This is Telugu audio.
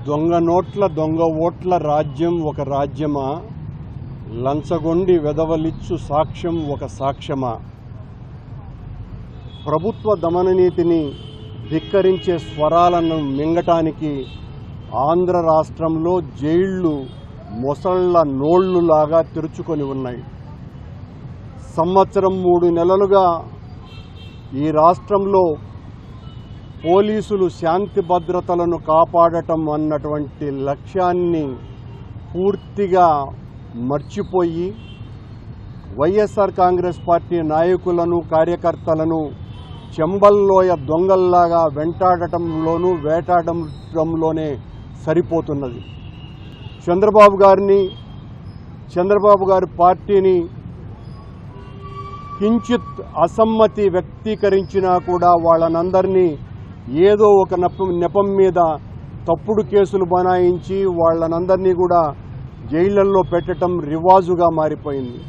దొంగ నోట్ల దొంగ ఓట్ల రాజ్యం ఒక రాజ్యమా, లంచగొండి వెదవలిచ్చు సాక్ష్యం ఒక సాక్ష్యమా? ప్రభుత్వ దమననీతిని ధిక్కరించే స్వరాలను మింగటానికి ఆంధ్ర రాష్ట్రంలో జైళ్లు మొసళ్ల నోళ్లులాగా తెరుచుకొని ఉన్నాయి. సంవత్సరం 3 నెలలుగా ఈ రాష్ట్రంలో పోలీసులు శాంతి భద్రతలను కాపాడటం అన్నటువంటి లక్ష్యాన్ని పూర్తిగా మర్చిపోయి వైఎస్ఆర్ కాంగ్రెస్ పార్టీ నాయకులను కార్యకర్తలను చెంబల్లోయ దొంగల్లాగా వెంటాడటంలోనూ వేటాడటంలోనే సరిపోతున్నది. చంద్రబాబు గారి పార్టీని కించిత్ అసమ్మతి వ్యక్తీకరించినా కూడా వాళ్ళనందరినీ ఏదో ఒక నెపం మీద తప్పుడు కేసులు బనాయించి వాళ్ళనందరినీ కూడా జైళ్లలో పెట్టడం రివాజుగా మారిపోయింది.